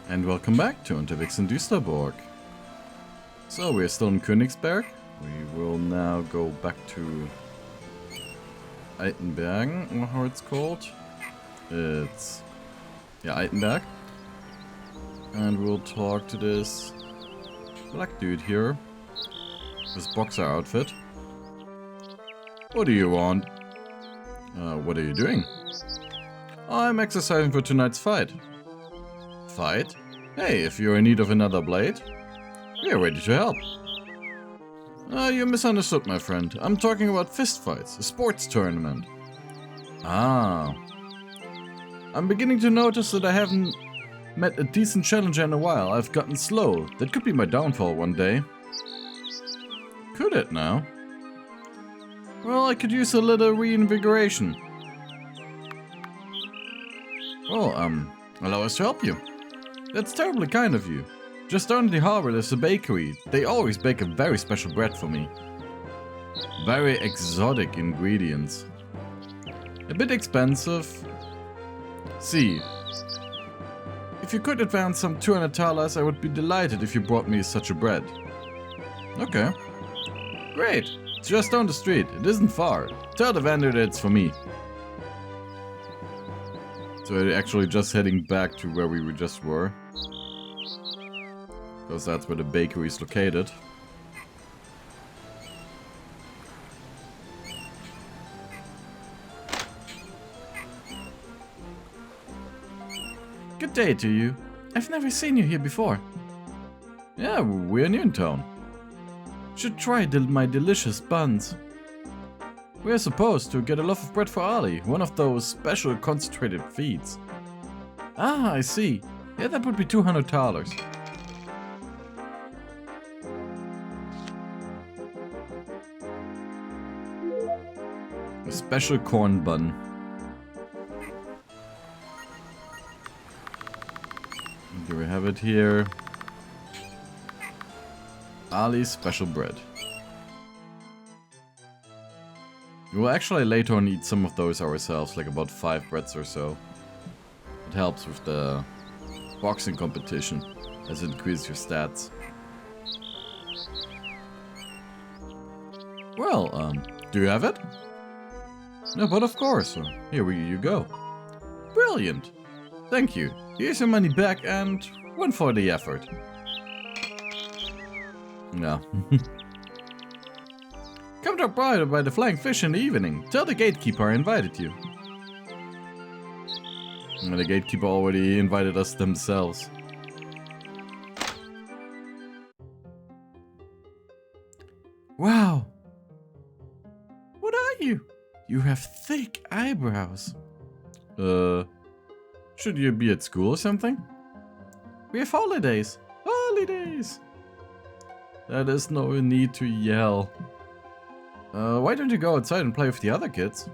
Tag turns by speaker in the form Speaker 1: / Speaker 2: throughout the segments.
Speaker 1: And welcome back to Unterwegs in Düsterburg. So we're still in Königsberg. We will now go back to Altenberg, or how it's called. It's... yeah, Altenberg. And we'll talk to this black dude here. This boxer outfit. What do you want? What are you doing? I'm exercising for tonight's fight. Fight? Hey, if you're in need of another blade, we're ready to help. You misunderstood, my friend. I'm talking about fist fights, a sports tournament. Ah. I'm beginning to notice that I haven't met a decent challenger in a while. I've gotten slow. That could be my downfall one day. Could it now? Well, I could use a little reinvigoration. Well, allow us to help you. That's terribly kind of you. Just down the harbor there's a bakery. They always bake a very special bread for me. Very exotic ingredients. A bit expensive. See. If you could advance some 200 thalers, I would be delighted if you brought me such a bread. Okay. Great. It's just down the street. It isn't far. Tell the vendor that it's for me. So we're actually just heading back to where we just were. Because that's where the bakery is located. Good day to you. I've never seen you here before. Yeah, we're new in town. Should try my delicious buns. We're supposed to get a loaf of bread for Ali, one of those special concentrated feeds. Ah, I see. Yeah, that would be 200 thalers. A special corn bun. Do we have it here? Ali's special bread. We will actually later on eat some of those ourselves, like about 5 breads or so. It helps with the boxing competition, as it increases your stats. Well, do you have it? No, but of course. Here you go. Brilliant. Thank you. Here's your money back and one for the effort. Yeah. Come drop by the Flying Fish in the evening. Tell the gatekeeper I invited you. And the gatekeeper already invited us themselves. Wow. What are you? You have thick eyebrows. Should you be at school or something? We have holidays. Holidays. There is no need to yell. Why don't you go outside and play with the other kids?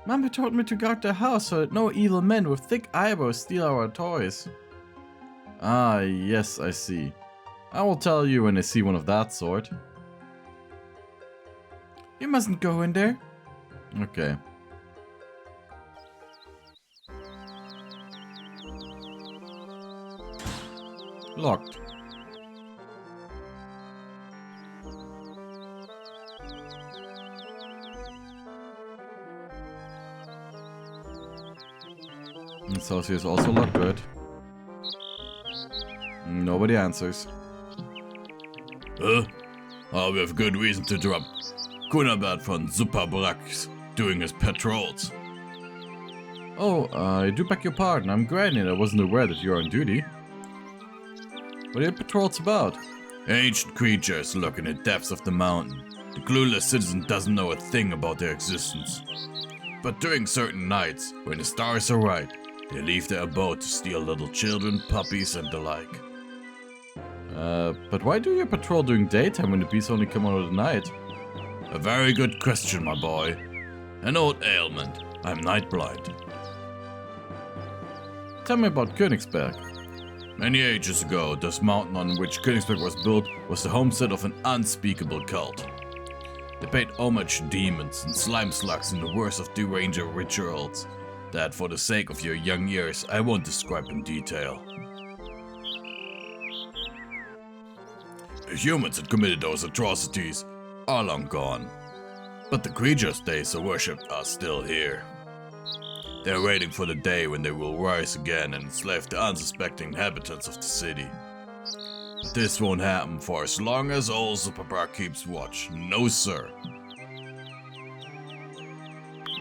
Speaker 1: Mama told me to guard the house so that no evil men with thick eyebrows steal our toys. Ah, yes, I see. I will tell you when I see one of that sort. You mustn't go in there. Okay. Locked. This house here is also locked, right? Nobody answers. We have good reason to interrupt. Kunabert von Superbrax doing his patrols. Oh, I do beg your pardon. I'm Grandy and I wasn't aware that you're on duty. What are your patrols about? Ancient creatures lurk in the depths of the mountain. The clueless citizen doesn't know a thing about their existence. But during certain nights, when the stars are right, they leave their abode to steal little children, puppies, and the like. But why do you patrol during daytime when the beasts only come out at night? A very good question, my boy. An old ailment. I'm night blind. Tell me about Königsberg. Many ages ago, this mountain on which Königsberg was built was the homestead of an unspeakable cult. They paid homage to demons and slime slugs and the worst of deranged rituals that, for the sake of your young ears, I won't describe in detail.
Speaker 2: The humans that committed those atrocities are long gone. But the creatures they so worshipped are still here. They're waiting for the day when they will rise again and enslave the unsuspecting inhabitants of the city. But this won't happen for as long as old Superbar keeps watch. No, sir.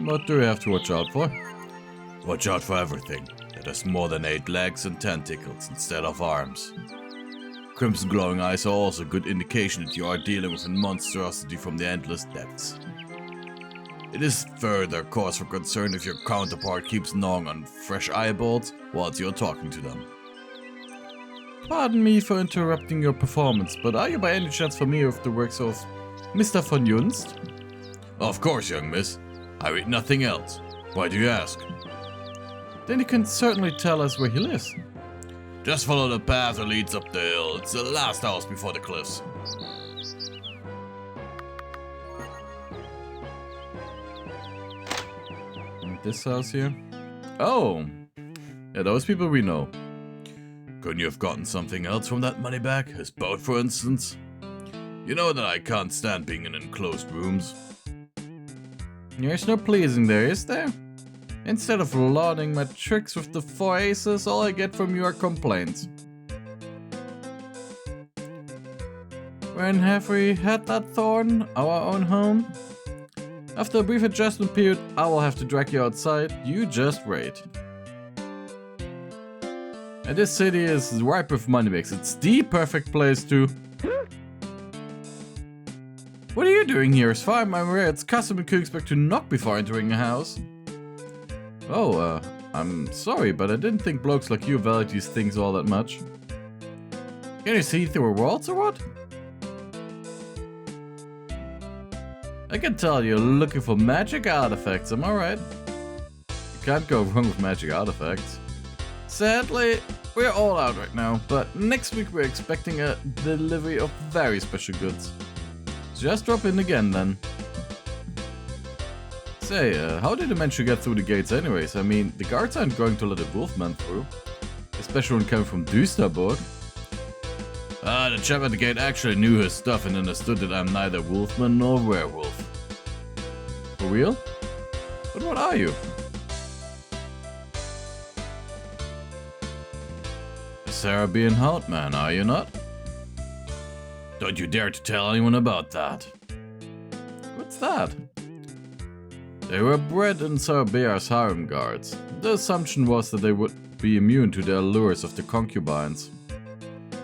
Speaker 1: What do we have to watch out for?
Speaker 2: Watch out for everything that has more than 8 legs and tentacles instead of arms. Crimson glowing eyes are also a good indication that you are dealing with a monstrosity from the endless depths. It is further cause for concern if your counterpart keeps gnawing on fresh eyeballs whilst you're talking to them.
Speaker 1: Pardon me for interrupting your performance, but are you by any chance familiar with the works of Mr. von Junzt?
Speaker 2: Of course, young miss. I read nothing else. Why do you ask?
Speaker 1: Then you can certainly tell us where he lives.
Speaker 2: Just follow the path that leads up the hill. It's the last house before the cliffs.
Speaker 1: This house here? Oh! Yeah, those people we know.
Speaker 2: Couldn't you have gotten something else from that money bag? His boat, for instance? You know that I can't stand being in enclosed rooms.
Speaker 1: There's no pleasing there, is there? Instead of lauding my tricks with the 4 aces, all I get from you are complaints. When have we had that thorn? Our own home? After a brief adjustment period, I will have to drag you outside. You just wait. And this city is ripe with moneybags. It's the perfect place to... What are you doing here? As far as I'm aware, it's custom in Königsberg to knock before entering a house. Oh, I'm sorry, but I didn't think blokes like you value these things all that much. Can you see through walls or what? I can tell you're looking for magic artifacts, am I right? You can't go wrong with magic artifacts. Sadly, we're all out right now, but next week we're expecting a delivery of very special goods. Just drop in again then. Say, how did you manage to get through the gates anyways? I mean, the guards aren't going to let a wolfman through. Especially when coming from Düsterburg.
Speaker 2: The chap at the gate actually knew his stuff and understood that I'm neither wolfman nor werewolf.
Speaker 1: For real? But what are you?
Speaker 2: A Serbian Houtman, are you not? Don't you dare to tell anyone about that.
Speaker 1: What's that?
Speaker 2: They were bred in Serbia's harem guards. The assumption was that they would be immune to the allures of the concubines.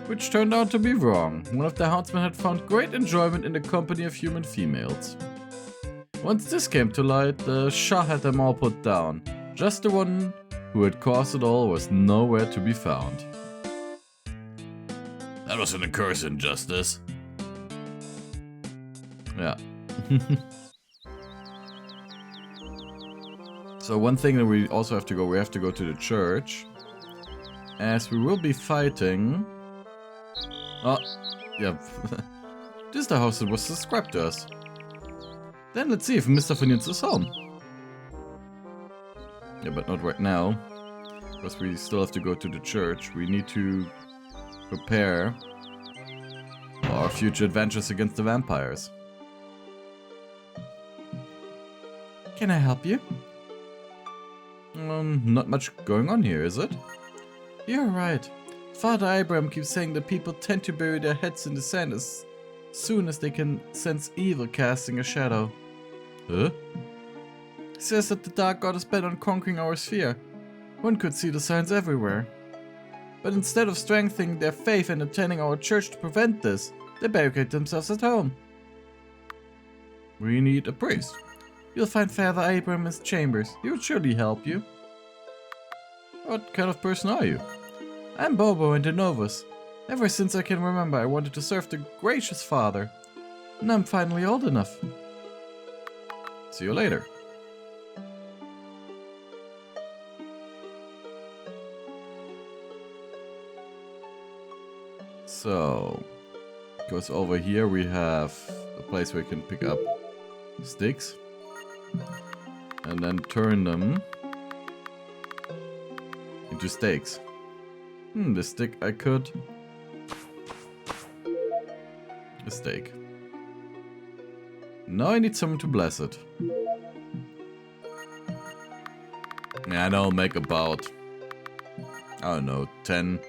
Speaker 1: Which turned out to be wrong. One of the Houtsmen had found great enjoyment in the company of human females. Once this came to light, the Shah had them all put down. Just the one who had caused it all was nowhere to be found.
Speaker 2: That was an accursed injustice.
Speaker 1: Yeah. So one thing that we also have to go, we have to go to the church. As we will be fighting... Oh, yeah. This is the house that was subscribed to us. Then let's see if Mr. von Junzt is home. Yeah, but not right now. Because we still have to go to the church. We need to prepare our future adventures against the vampires. Can I help you? Not much going on here, is it? You're right. Father Abraham keeps saying that people tend to bury their heads in the sand as soon as they can sense evil casting a shadow. Huh? He says that the Dark God is bent on conquering our sphere. One could see the signs everywhere. But instead of strengthening their faith and attending our church to prevent this, they barricade themselves at home. We need a priest. You'll find Father Abraham in his chambers. He will surely help you. What kind of person are you? I'm Bobo and Novus. Ever since I can remember, I wanted to serve the gracious Father. And I'm finally old enough. See you later. So, goes over here. We have a place where you can pick up sticks and then turn them into stakes. The stick I could a steak. Now I need someone to bless it. And I'll make about, I don't know, 10.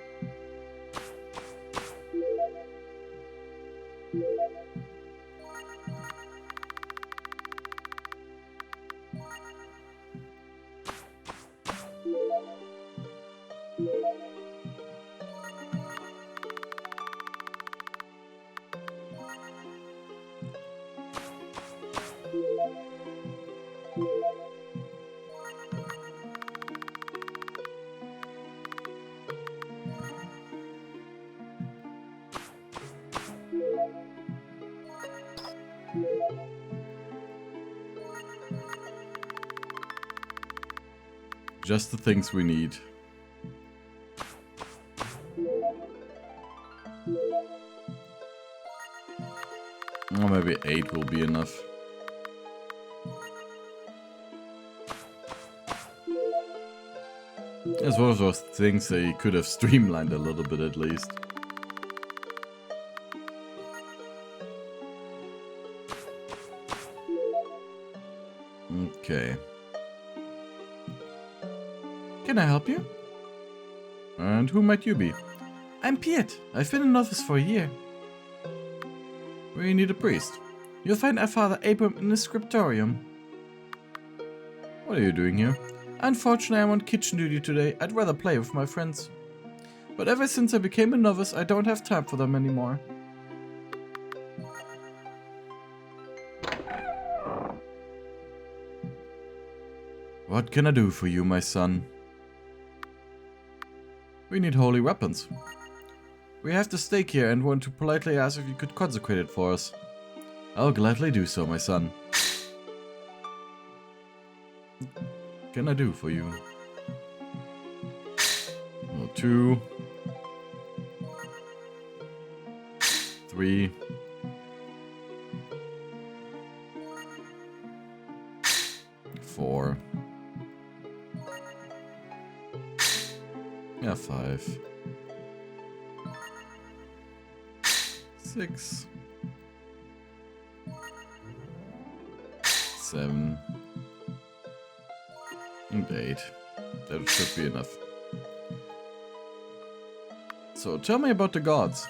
Speaker 1: Just the things we need. Or maybe 8 will be enough. As well as those things they could have streamlined a little bit at least. Okay. Can I help you? And who might you be? I'm Piet. I've been a novice for a year. We need a priest. You'll find our Father Abram in the scriptorium. What are you doing here? Unfortunately, I'm on kitchen duty today. I'd rather play with my friends. But ever since I became a novice, I don't have time for them anymore. What can I do for you, my son? We need holy weapons. We have the stake here and want to politely ask if you could consecrate it for us. I'll gladly do so, my son. What can I do for you? 2, 3, 4. Yeah, 5. 6. 7. And 8. That should be enough. So, tell me about the gods.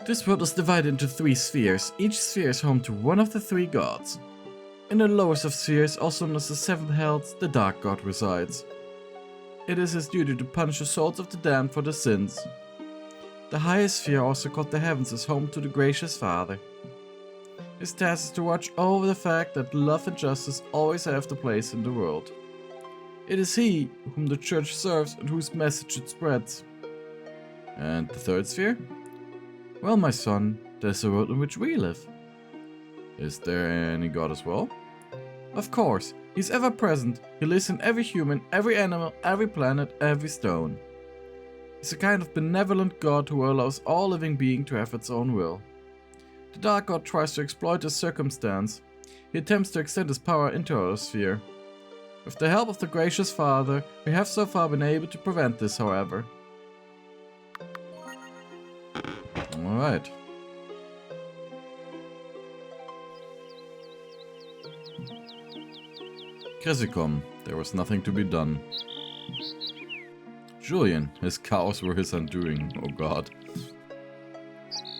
Speaker 1: This world is divided into 3 spheres. Each sphere is home to one of the 3 gods. In the lowest of spheres, also known as the 7th Hells, the Dark God resides. It is his duty to punish the souls of the damned for their sins. The highest sphere, also called the Heavens, is home to the Gracious Father. His task is to watch over the fact that love and justice always have the place in the world. It is he whom the Church serves and whose message it spreads. And the 3rd sphere? Well, my son, there's the world in which we live. Is there any god as well? Of course, he's ever present. He lives in every human, every animal, every planet, every stone. He's a kind of benevolent god who allows all living being to have its own will. The Dark God tries to exploit this circumstance. He attempts to extend his power into our sphere. With the help of the Gracious Father, we have so far been able to prevent this, however. Alright. Cresicom, there was nothing to be done. Julian, his cows were his undoing, oh god.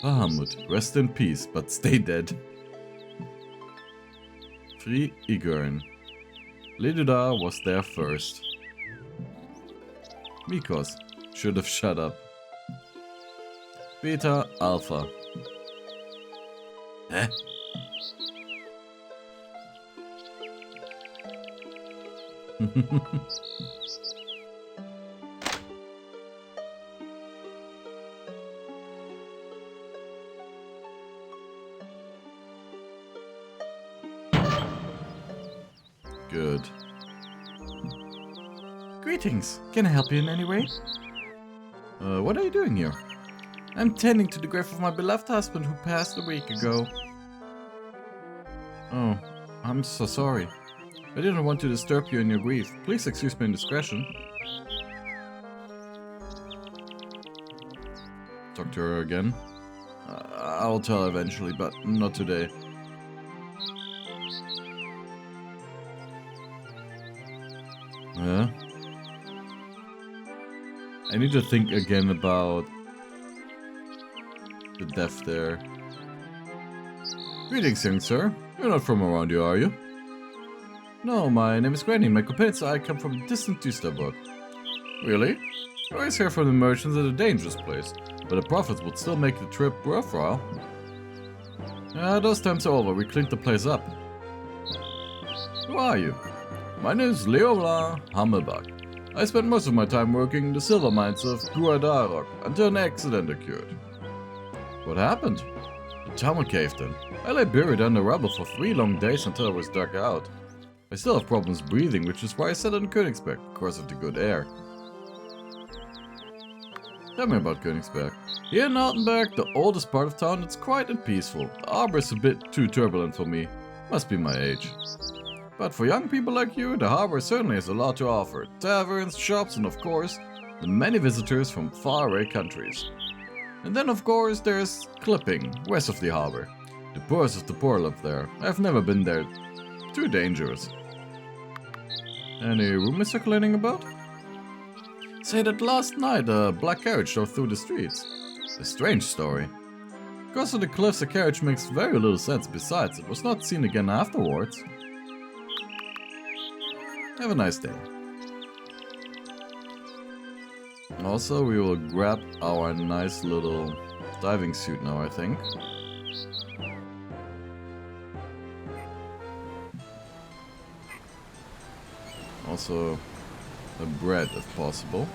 Speaker 1: Bahamut, rest in peace, but stay dead. Free Igern. Ledudar was there first. Mikos, should have shut up. Beta, Alpha. Hä? Good. Greetings. Can I help you in any way? What are you doing here? I'm tending to the grave of my beloved husband who passed a week ago. Oh, I'm so sorry. I didn't want to disturb you in your grief. Please excuse my indiscretion. Talk to her again. I'll tell eventually, but not today. Yeah. I need to think again about the death there. Greetings, young sir. You're not from around here, are you? No, my name is Grandy. My companions and I come from distant Düsterburg. Really? I always hear from the merchants at a dangerous place, but the profits would still make the trip worthwhile. Yeah, those times are over. We cleaned the place up. Who are you? My name is Leola Hammelbach. I spent most of my time working in the silver mines of Guadarok until an accident occurred. What happened? The tunnel caved in. I lay buried under rubble for 3 long days until I was dug out. I still have problems breathing, which is why I settled in Königsberg, because of the good air. Tell me about Königsberg. Here in Altenberg, the oldest part of town, it's quiet and peaceful. The harbor is a bit too turbulent for me. Must be my age. But for young people like you, the harbor certainly has a lot to offer. Taverns, shops, and of course, the many visitors from faraway countries. And then of course there's Klipping, west of the harbor. The poorest of the poor live there. I've never been there. Too dangerous. Any rumors circulating about? Say that last night a black carriage drove through the streets. A strange story. Because of the cliffs, the carriage makes very little sense. Besides, it was not seen again afterwards. Have a nice day. Also, we will grab our nice little diving suit now, I think. Also, a bread if possible.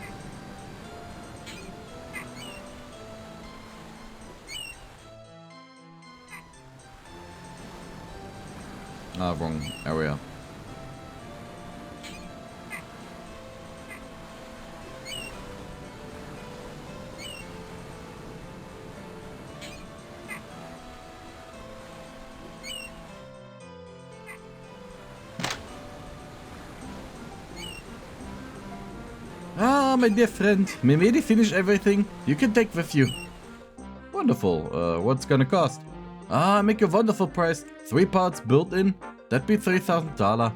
Speaker 1: Ah, wrong area. Ah, my dear friend, Memedi finished everything. You can take with you. Wonderful. What's gonna cost? Ah, make a wonderful price. 3 parts built in. That'd be $3,000.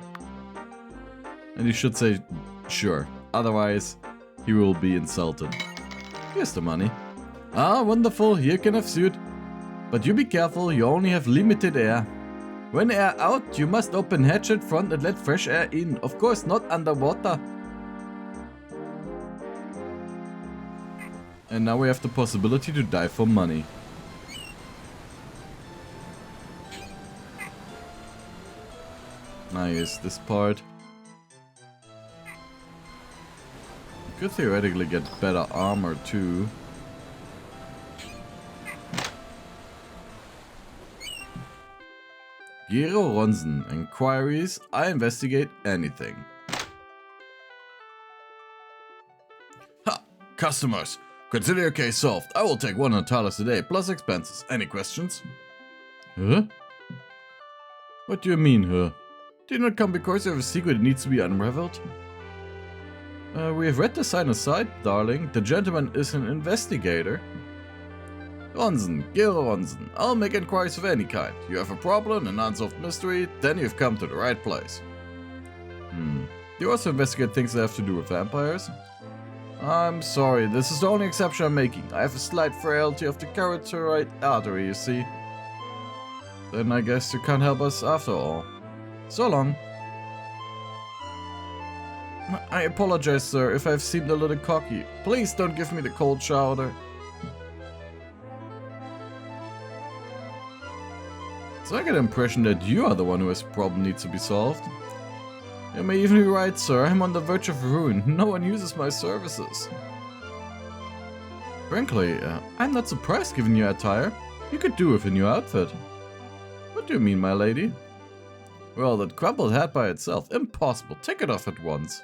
Speaker 1: And you should say sure. Otherwise, he will be insulted. Here's the money. Ah, wonderful. You can have suit. But you be careful. You only have limited air. When air out, you must open hatch at front and let fresh air in. Of course, not underwater. And now we have the possibility to dive for money. Nice, this part. You could theoretically get better armor too. Gero Ronsen. Inquiries. I investigate anything. Ha! Customers! Consider your case solved. I will take 100 thalers a day, plus expenses. Any questions? Huh? What do you mean, huh? Do you not come because you have a secret that needs to be unraveled? We have read the sign aside, darling. The gentleman is an investigator. Ronsen, Gero Ronsen. I'll make inquiries of any kind. You have a problem, an unsolved mystery, then you've come to the right place. Do you also investigate things that have to do with vampires? I'm sorry, this is the only exception I'm making. I have a slight frailty of the carotid artery, you see. Then I guess you can't help us after all. So long. I apologize, sir, if I've seemed a little cocky. Please don't give me the cold shoulder. So I get the impression that you are the one who has a problem needs to be solved. You may even be right, sir. I'm on the verge of ruin. No one uses my services. Frankly, I'm not surprised given your attire. You could do with a new outfit. What do you mean, my lady? Well, that crumpled hat by itself. Impossible. Take it off at once.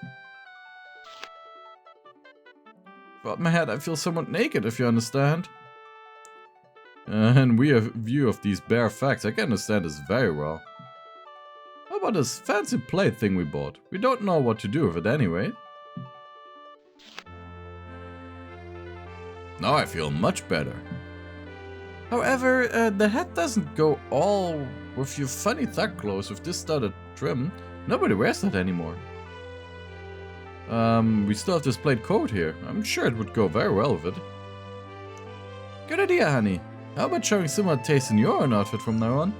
Speaker 1: But my head, I feel somewhat naked, if you understand. And we have a view of these bare facts. I can understand this very well. How about this fancy plate thing we bought? We don't know what to do with it anyway. Now I feel much better. However, the hat doesn't go all with your funny thug clothes with this studded trim. Nobody wears that anymore. We still have this plaid coat here. I'm sure it would go very well with it. Good idea, honey. How about showing similar taste in your own outfit from now on?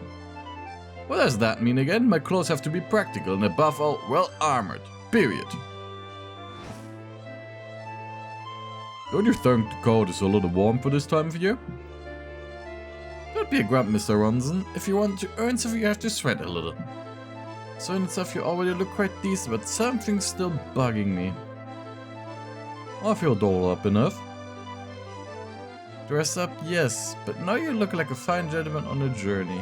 Speaker 1: What does that mean again? My clothes have to be practical and above all, well armored. Period. Don't you think the coat is a little warm for this time of year? Don't be a grump, Mr. Ronson. If you want to earn something, you have to sweat a little. So in itself, you already look quite decent, but something's still bugging me. I feel dolled up enough. Dress up, yes, but now you look like a fine gentleman on a journey.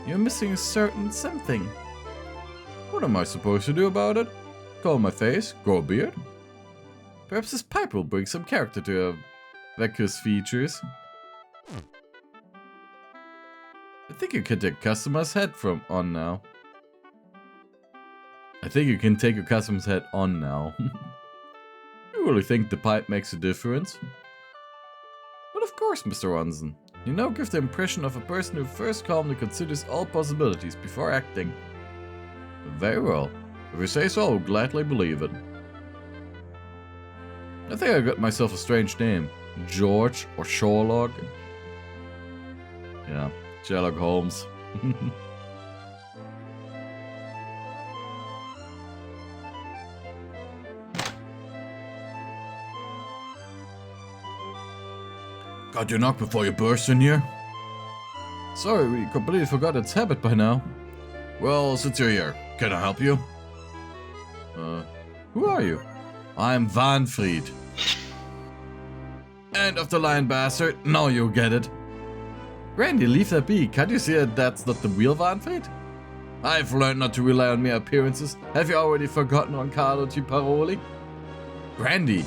Speaker 1: You're missing a certain something. What am I supposed to do about it? Color my face? Grow a beard? Perhaps this pipe will bring some character to Vecchio's features. I think you can take a customized head from on now. You really think the pipe makes a difference? But of course, Mr. Ronson. You now give the impression of a person who first calmly considers all possibilities before acting. Very well. If you say so, I'll gladly believe it. I think I got myself a strange name. George or Sherlock. Yeah, Sherlock Holmes.
Speaker 2: Got your knock before you burst in here?
Speaker 1: Sorry, we completely forgot its habit by now.
Speaker 2: Well, since you're here, can I help you?
Speaker 1: Who are you?
Speaker 2: I'm Vanfried. End of the line, bastard. Now you get it.
Speaker 1: Grandy, leave that be. Can't you see that that's not the real Vanfried?
Speaker 2: I've learned not to rely on mere appearances.
Speaker 1: Have you already forgotten Carlo Di Paroli?
Speaker 2: Grandy,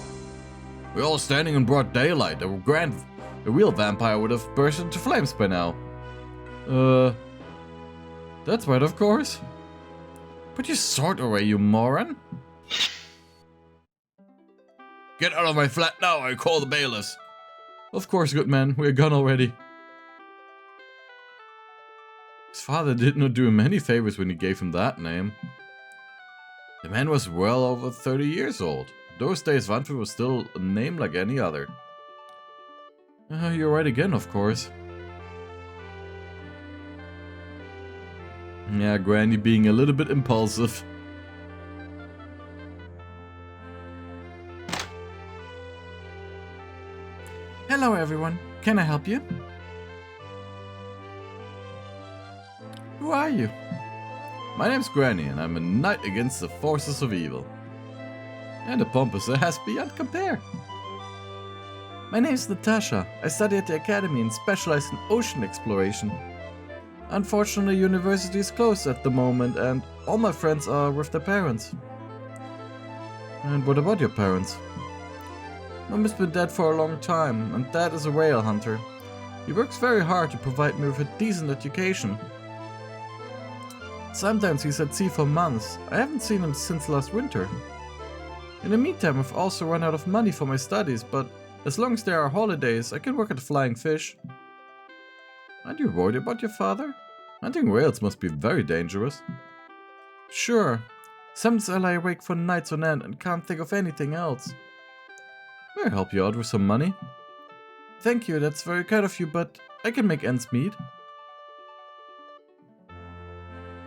Speaker 2: we're all standing in broad daylight. A real vampire would have burst into flames by now.
Speaker 1: That's right, of course.
Speaker 2: Put your sword away, you moron. Get out of my flat now, I call the bailiffs.
Speaker 1: Of course, good man, we're gone already. His father did not do him any favors when he gave him that name.
Speaker 2: The man was well over 30 years old. Those days, Vanfried was still a name like any other.
Speaker 1: You're right again, of course. Yeah, Granny being a little bit impulsive. Hello everyone, can I help you? Who are you?
Speaker 2: My name's Granny and I'm a knight against the forces of evil.
Speaker 1: And the pompous has beyond compare. My name's Natasha. I study at the academy and specialize in ocean exploration. Unfortunately, university is closed at the moment and all my friends are with their parents. And what about your parents? Mom has been dead for a long time and Dad is a whale hunter. He works very hard to provide me with a decent education. Sometimes he's at sea for months. I haven't seen him since last winter. In the meantime, I've also run out of money for my studies, but as long as there are holidays, I can work at the Flying Fish. Aren't you worried about your father? Hunting whales must be very dangerous. Sure. Sometimes I lie awake for nights on end and can't think of anything else. May I help you out with some money? Thank you, that's very kind of you, but I can make ends meet.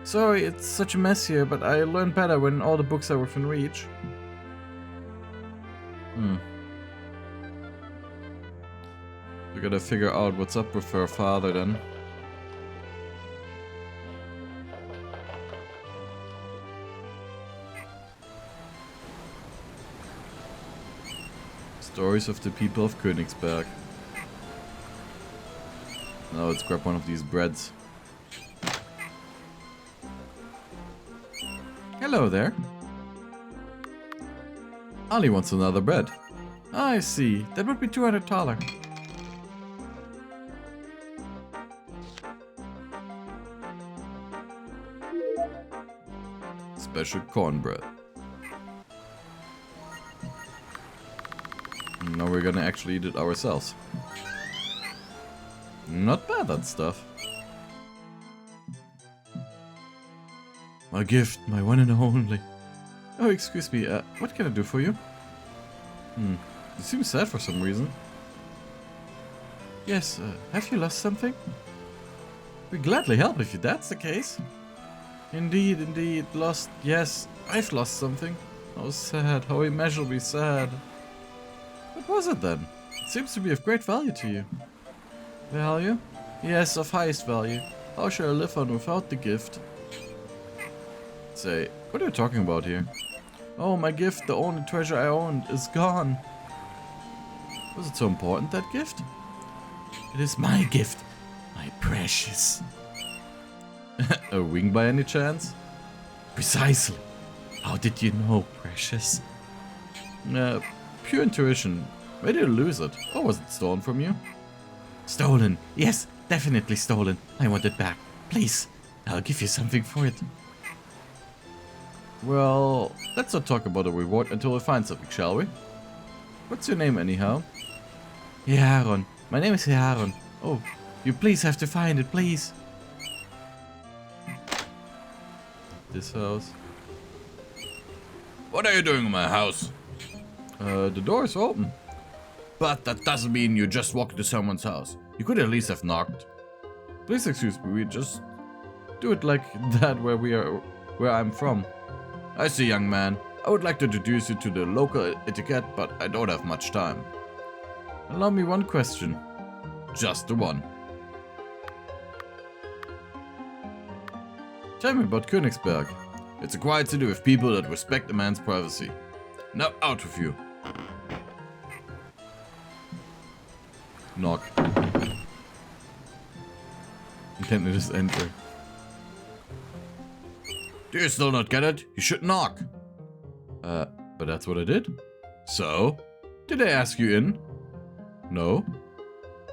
Speaker 1: Sorry, it's such a mess here, but I learn better when all the books are within reach. We gotta figure out what's up with her father then. Stories of the people of Königsberg. Now let's grab one of these breads. Hello there. Ali wants another bread. I see. That would be 200 thaler. Special cornbread. Now we're gonna actually eat it ourselves. Not bad, that stuff.
Speaker 2: My gift, my one and only.
Speaker 1: Oh, excuse me, what can I do for you? You seem sad for some reason. Yes, have you lost something? We'd gladly help if that's the case. Indeed, lost. Yes, I've lost something. How sad, how immeasurably sad. What was it then? It seems to be of great value to you. Value? Yes, of highest value. How shall I live on without the gift? Say, what are you talking about here? Oh, my gift, the only treasure I owned, is gone. Was it so important, that gift? It is my gift, my precious. A wing by any chance? Precisely. How did you know, precious? Pure intuition. Where did you lose it? Or was it stolen from you? Stolen. Yes, definitely stolen. I want it back. Please, I'll give you something for it. Well, let's not talk about a reward until we find something, shall we? What's your name anyhow? Heharon. My name is Heharon. Oh, you please have to find it, please. This house.
Speaker 2: What are you doing in my house?
Speaker 1: The door is open.
Speaker 2: But that doesn't mean you just walked into someone's house. You could at least have knocked.
Speaker 1: Please excuse me, we just do it like that where I'm from.
Speaker 2: I see, young man. I would like to introduce you to the local etiquette, but I don't have much time.
Speaker 1: Allow me one question.
Speaker 2: Just the one.
Speaker 1: Tell me about Königsberg.
Speaker 2: It's a quiet city with people that respect a man's privacy. Now out with you.
Speaker 1: Knock. Can't you just enter?
Speaker 2: Do you still not get it? You should knock.
Speaker 1: But that's what I did.
Speaker 2: So?
Speaker 1: Did I ask you in? No.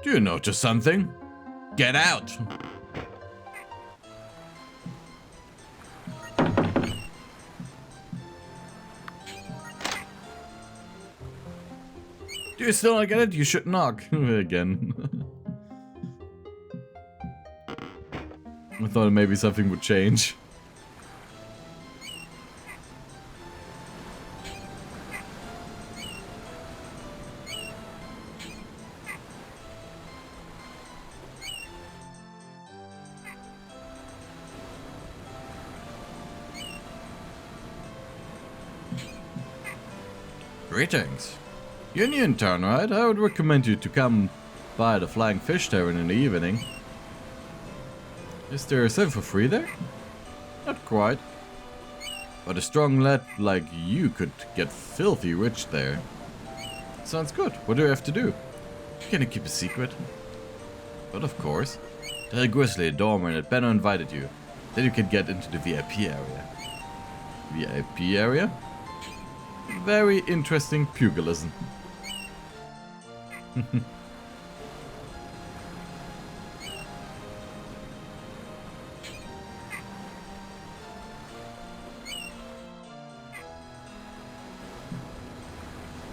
Speaker 2: Do you notice something? Get out!
Speaker 1: Do you still not get it? You should knock. Again. I thought maybe something would change.
Speaker 2: Greetings.
Speaker 1: You're new in town, right? I would recommend you to come by the Flying Fish Tavern in the evening. Is there service for free there? Not quite. But a strong lad like you could get filthy rich there. Sounds good. What do I have to do? Can I keep a secret? But of course. Tell Grizzly, Dormer, that Benno invited you. Then you can get into the VIP area. VIP area? Very interesting pugilism.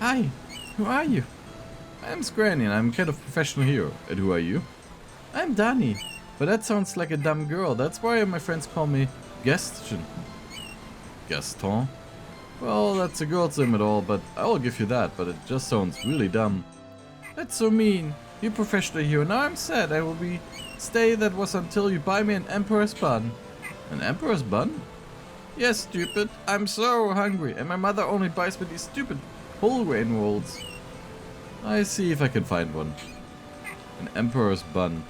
Speaker 1: Hi, who are you? I'm Grandy and I'm kind of professional hero. And who are you? I'm Danny. But that sounds like a dumb girl. That's why my friends call me Gaston. Gaston? Well, that's a girl's name at all, but I will give you that, but it just sounds really dumb. That's so mean. You're professional hero. Now I'm sad. I will stay. That was until you buy me an emperor's bun. An emperor's bun? Yes, stupid. I'm so hungry, and my mother only buys me these stupid whole grain rolls. I see if I can find one. An emperor's bun.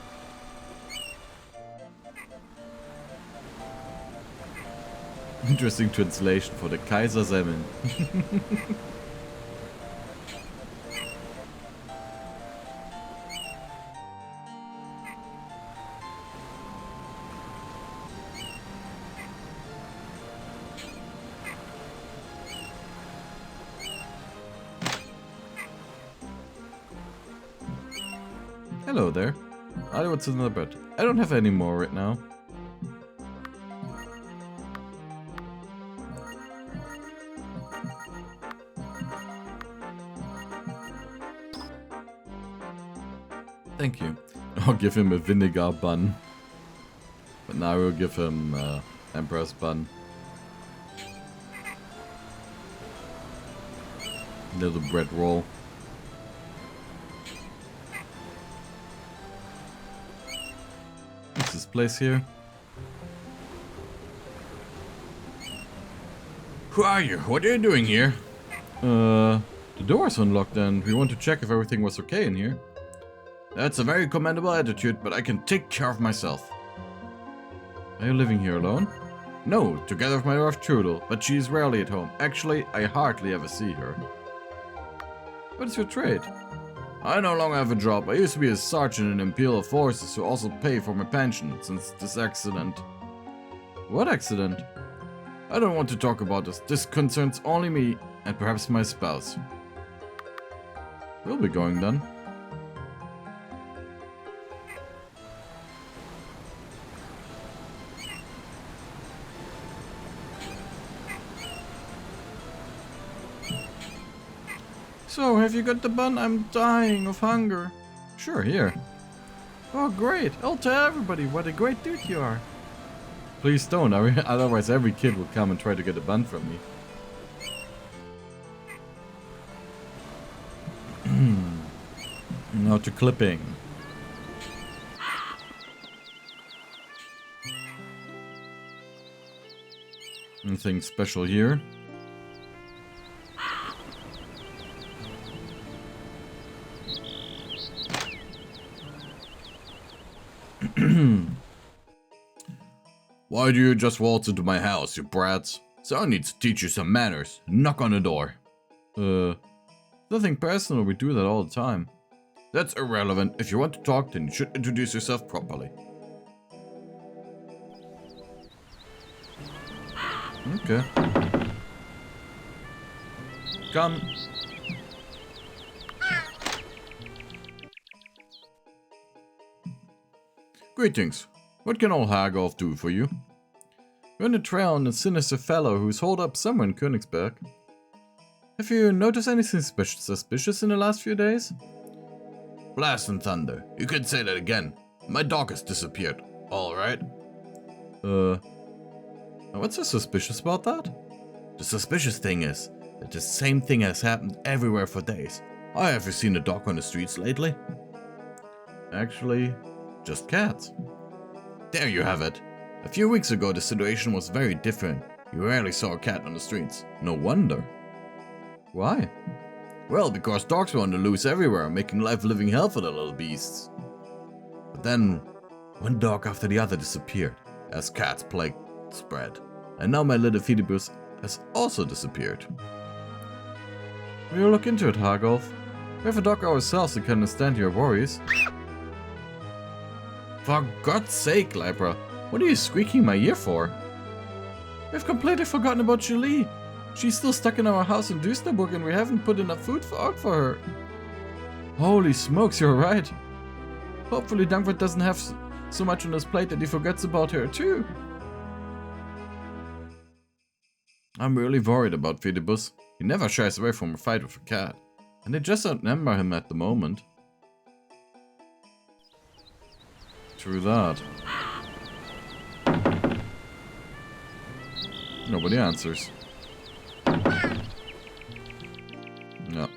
Speaker 1: Interesting translation for the Kaisersemmeln. Hello there. What's another bread? I don't have any more right now. Thank you. I'll give him a vinegar bun. But now we'll give him Emperor's bun. Little bread roll. What's this place here?
Speaker 2: Who are you? What are you doing here?
Speaker 1: The door's unlocked and we want to check if everything was okay in here.
Speaker 2: That's a very commendable attitude, but I can take care of myself.
Speaker 1: Are you living here alone?
Speaker 2: No, together with my wife Trudel, but she's rarely at home. Actually, I hardly ever see her.
Speaker 1: What is your trade?
Speaker 2: I no longer have a job. I used to be a sergeant in Imperial Forces who also pay for my pension since this accident.
Speaker 1: What accident?
Speaker 2: I don't want to talk about this. This concerns only me and perhaps my spouse.
Speaker 1: We'll be going then. So, have you got the bun? I'm dying of hunger. Sure, here. Oh, great. I'll tell everybody what a great dude you are. Please don't, otherwise every kid will come and try to get a bun from me. Now to clipping. Nothing special here.
Speaker 2: Why do you just waltz into my house, you brats? Someone needs to teach you some manners. Knock on the door.
Speaker 1: Nothing personal, we do that all the time.
Speaker 2: That's irrelevant. If you want to talk, then you should introduce yourself properly.
Speaker 1: Okay. Come.
Speaker 2: Greetings. What can old Hagolf do for you?
Speaker 1: We're on a trail on a sinister fellow who's holed up somewhere in Königsberg. Have you noticed anything suspicious in the last few days?
Speaker 2: Blast and thunder. You could say that again. My dog has disappeared. Alright.
Speaker 1: What's so suspicious about that?
Speaker 2: The suspicious thing is that the same thing has happened everywhere for days. I haven't seen a dog on the streets lately.
Speaker 1: Actually, just cats.
Speaker 2: There you have it. A few weeks ago the situation was very different. You rarely saw a cat on the streets. No wonder.
Speaker 1: Why?
Speaker 2: Well, because dogs were on the loose everywhere, making life living hell for the little beasts. But then, one dog after the other disappeared, as cats plague spread. And now my little Fidibus has also disappeared.
Speaker 1: We'll look into it, Hagolf. We have a dog ourselves that can understand your worries.
Speaker 2: For God's sake, Libra, what are you squeaking my ear for?
Speaker 1: We've completely forgotten about Julie. She's still stuck in our house in Düsterburg and we haven't put enough food out for her. Holy smokes, you're right. Hopefully Dankford doesn't have so much on his plate that he forgets about her too.
Speaker 2: I'm really worried about Fidibus. He never shies away from a fight with a cat.
Speaker 1: And they just outnumber him at the moment. True that. Nobody answers. No.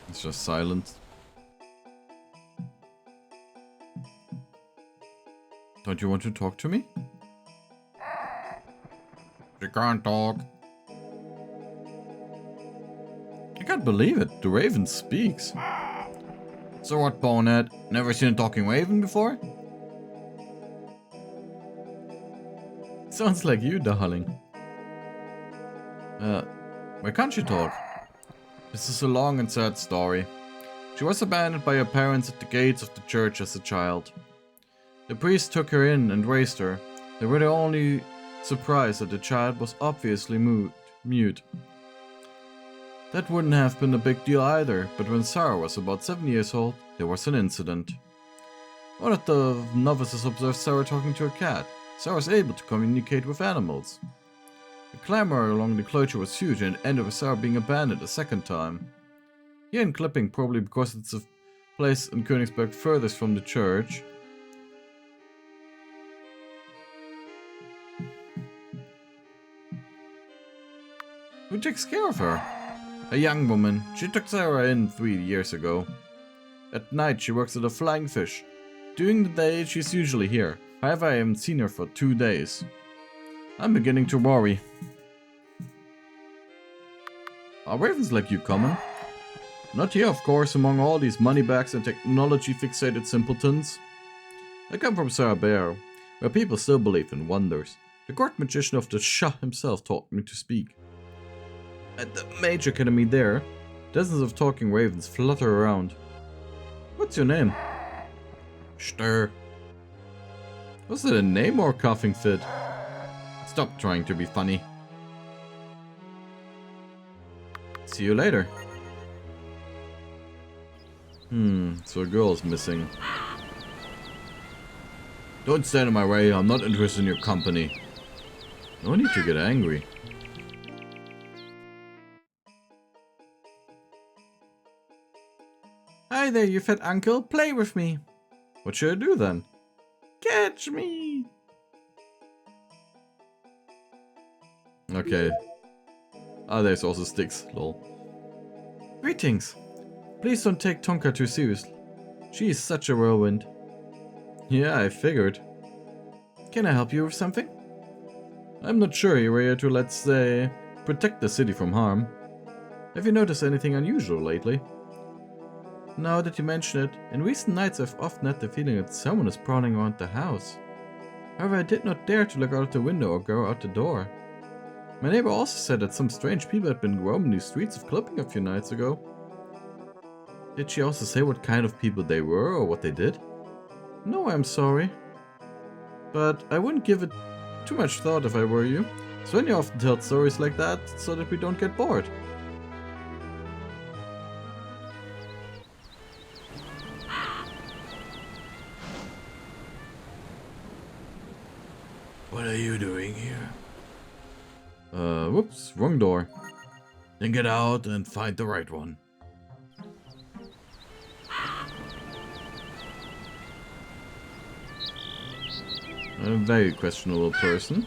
Speaker 1: It's just silent. Don't you want to talk to me?
Speaker 2: She can't talk.
Speaker 1: I can't believe it. The raven speaks.
Speaker 2: So what, bonehead? Never seen a talking raven before?
Speaker 1: Sounds like you, darling. Why can't she talk?
Speaker 2: This is a long and sad story. She was abandoned by her parents at the gates of the church as a child.
Speaker 1: The priest took her in and raised her. They were the only surprised that the child was obviously mute. That wouldn't have been a big deal either, but when Sarah was about 7 years old, there was an incident. One of the novices observed Sarah talking to a cat. Sarah was able to communicate with animals. The clamor along the closure was huge and it ended with Sarah being abandoned a second time. Here in Clipping, probably because it's a place in Königsberg furthest from the church. Who takes care of her? A young woman. She took Sarah in 3 years ago. At night she works at a Flying Fish. During the day she's usually here. However, I haven't seen her for 2 days. I'm beginning to worry. Are ravens like you common? Not here, of course, among all these moneybags and technology-fixated simpletons. I come from Sarabeo, where people still believe in wonders. The court magician of the Shah himself taught me to speak. At the Mage Academy there, dozens of talking ravens flutter around. What's your name? Stir. Was it a name or a coughing fit? Stop trying to be funny. See you later. So a girl is missing. Don't stand in my way, I'm not interested in your company. No need to get angry. Hi there, you fat uncle, play with me. What should I do then? Catch me. Okay. Ah, there's also sticks, lol. Greetings. Please don't take Tonka too seriously. She is such a whirlwind. Yeah, I figured. Can I help you with something? I'm not sure you're here to, let's say, protect the city from harm. Have you noticed anything unusual lately? Now that you mention it, in recent nights I've often had the feeling that someone is prowling around the house. However, I did not dare to look out the window or go out the door. My neighbor also said that some strange people had been roaming the streets of Clipping a few nights ago. Did she also say what kind of people they were or what they did? No, I'm sorry. But I wouldn't give it too much thought if I were you. Svenja often tells stories like that so that we don't get bored.
Speaker 2: What are you doing here?
Speaker 1: Whoops, wrong door.
Speaker 2: Then get out and find the right one.
Speaker 1: A very questionable person.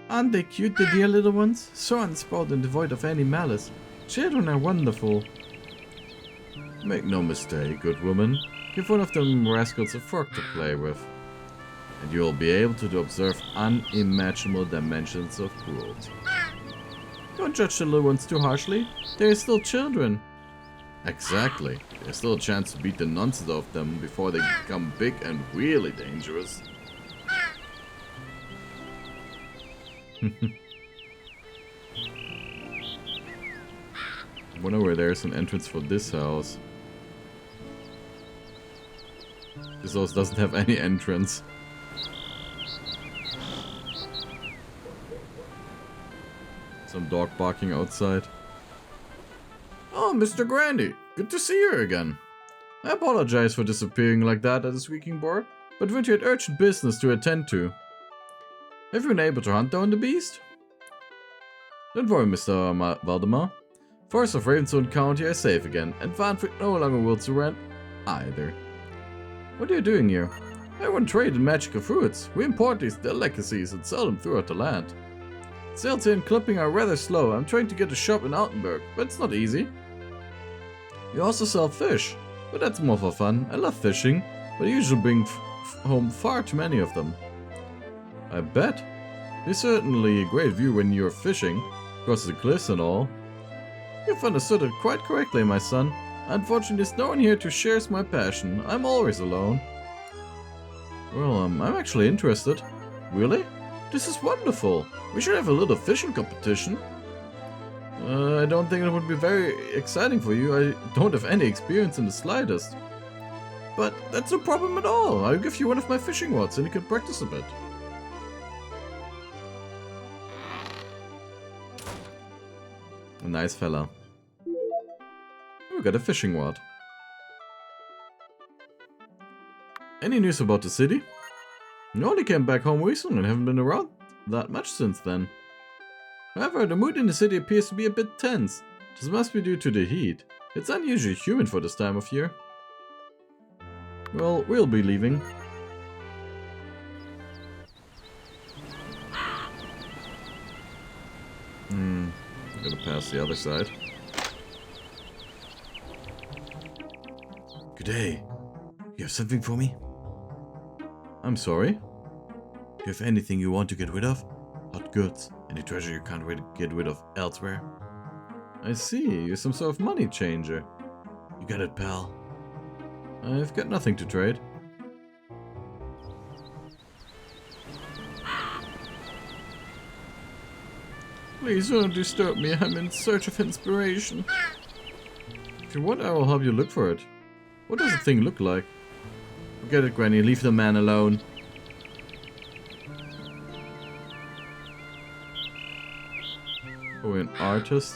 Speaker 1: Aren't they cute, the dear little ones? So unspoiled and devoid of any malice. Children are wonderful.
Speaker 2: Make no mistake, good woman.
Speaker 1: Give one of them rascals a fork to play with,
Speaker 2: and you will be able to observe unimaginable dimensions of cruelty.
Speaker 1: Don't judge the little ones too harshly. They are still children.
Speaker 2: Exactly. There's still a chance to beat the nonsense of them before they become big and really dangerous.
Speaker 1: I wonder where there's an entrance for this house. This house doesn't have any entrance. Some dog barking outside. Oh, Mr. Grandy, good to see you again. I apologize for disappearing like that at the squeaking board, but we had urgent business to attend to. Have you been able to hunt down the beast? Don't worry, Mr. Valdemar. Forest of Ravenswood County are safe again, and Vanfried no longer will surrender either. What are you doing here? I want trade in magical fruits. We import these delicacies and sell them throughout the land. Sales here in Clipping are rather slow. I'm trying to get a shop in Altenburg, but it's not easy. You also sell fish, but that's more for fun. I love fishing, but I usually bring home far too many of them. I bet. It's certainly a great view when you're fishing, across the cliffs and all. You've understood it quite correctly, my son. Unfortunately, there's no one here to share my passion. I'm always alone. Well, I'm actually interested. Really? This is wonderful. We should have a little fishing competition. I don't think it would be very exciting for you. I don't have any experience in the slightest. But that's no problem at all. I'll give you one of my fishing rods and you can practice a bit. A nice fella. We got a fishing rod. Any news about the city? You only came back home recently and haven't been around that much since then. However, the mood in the city appears to be a bit tense. This must be due to the heat. It's unusually humid for this time of year. Well, we'll be leaving. Gotta pass the other side.
Speaker 2: Good day. You have something for me?
Speaker 1: I'm sorry?
Speaker 2: Do you have anything you want to get rid of? Hot goods? Any treasure you can't get rid of elsewhere?
Speaker 1: I see, you're some sort of money changer.
Speaker 2: You got it, pal.
Speaker 1: I've got nothing to trade. Please don't disturb me, I'm in search of inspiration. If you want, I will help you look for it. What does the thing look like? Forget it, Granny, leave the man alone. Oh, an artist?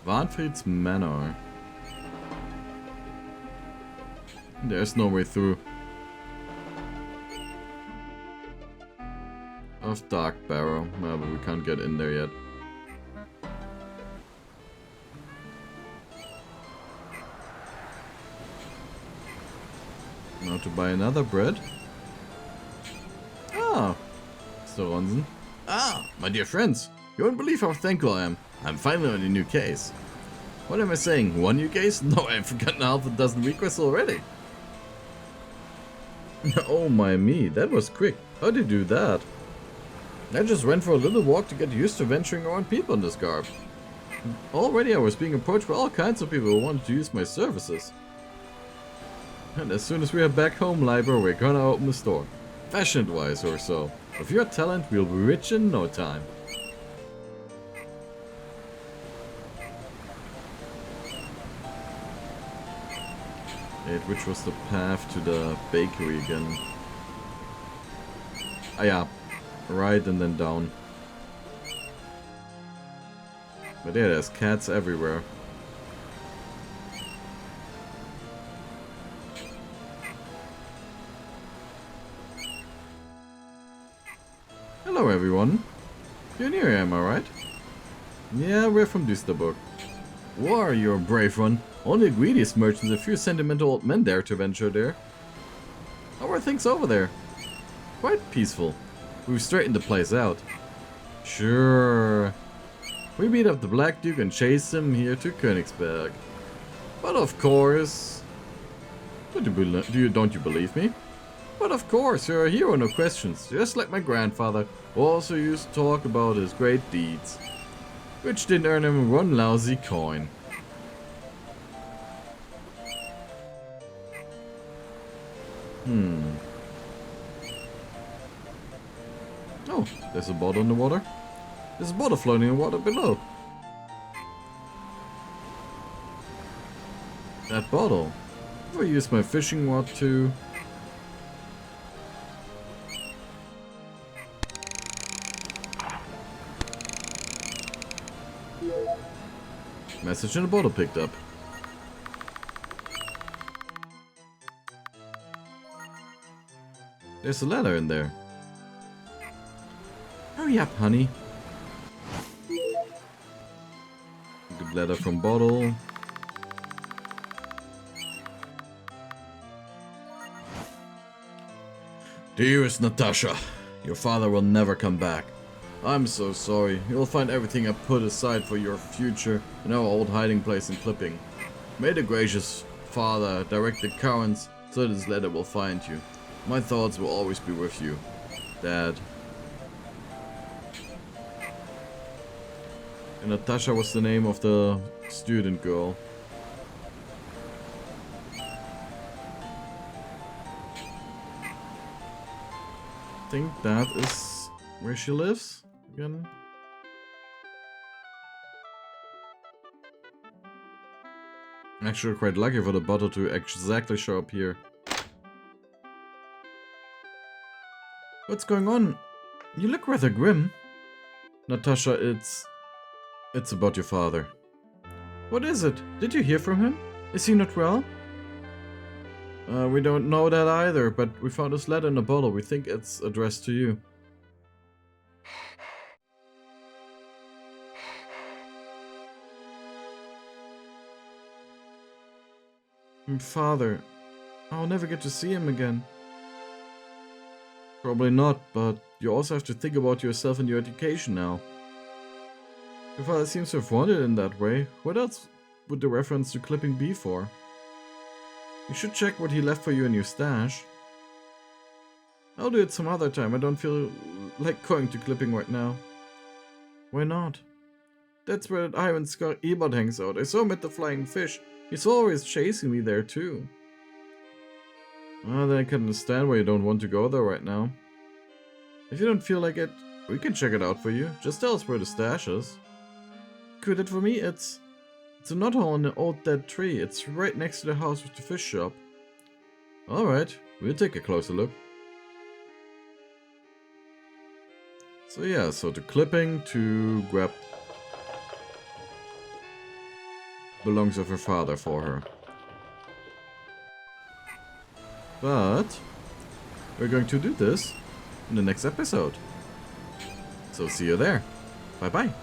Speaker 1: Warnfried's Manor. There's no way through. Of Dark Barrow. No, but we can't get in there yet. Now to buy another bread. Ah, Mr. Ronsen.
Speaker 2: Ah, my dear friends. You won't believe how thankful I am. I'm finally on a new case.
Speaker 1: What am I saying? One new case? No, I've forgotten half a dozen requests already. Oh my me, that was quick. How did you do that? I just went for a little walk to get used to venturing around people in this garb. Already I was being approached by all kinds of people who wanted to use my services. And as soon as we are back home, Liber, we're gonna open the store. Fashion-wise or so. With your talent, we'll be rich in no time. Which was the path to the bakery again? Ah yeah, right and then down. But yeah, there's cats everywhere. Hello everyone. You're new here, am I right? Yeah, we're from Düsterburg. War, you're a brave one. Only the greediest merchants and a few sentimental old men dare to venture there. How are things over there? Quite peaceful. We've straightened the place out. Sure. We beat up the Black Duke and chased him here to Königsberg. But of course... Don't you believe me? But of course, you're a hero, no questions. Just like my grandfather, who also used to talk about his great deeds. Which didn't earn him one lousy coin. Oh, there's a bottle in the water. There's a bottle floating in the water below. That bottle. If I use my fishing rod to... Message in the bottle picked up. There's a letter in there. Hurry up, honey. Good letter from bottle.
Speaker 2: Dearest Natasha, your father will never come back. I'm so sorry. You'll find everything I put aside for your future in our old hiding place in Clipping. May the gracious Father direct the currents so this letter will find you. My thoughts will always be with you, Dad.
Speaker 1: And Natasha was the name of the student girl. I think that is where she lives again. Actually, quite lucky for the bottle to exactly show up here. What's going on? You look rather grim. Natasha, it's about your father. What is it? Did you hear from him? Is he not well? We don't know that either, but we found his letter in a bottle. We think it's addressed to you. Father, I'll never get to see him again. Probably not, but you also have to think about yourself and your education now. Your father seems to have wanted it in that way. What else would the reference to clipping be for? You should check what he left for you in your stash. I'll do it some other time. I don't feel like going to clipping right now. Why not? That's where that Iron Scar Ebert hangs out. I saw him at the Flying Fish. He's always chasing me there too. Well, then I can understand why you don't want to go there right now. If you don't feel like it, we can check it out for you. Just tell us where the stash is. Could it for me? It's a knothole in an old dead tree. It's right next to the house with the fish shop. Alright, we'll take a closer look. So yeah, so the clipping to grab belongs of her father for her. But we're going to do this in the next episode. So see you there. Bye bye.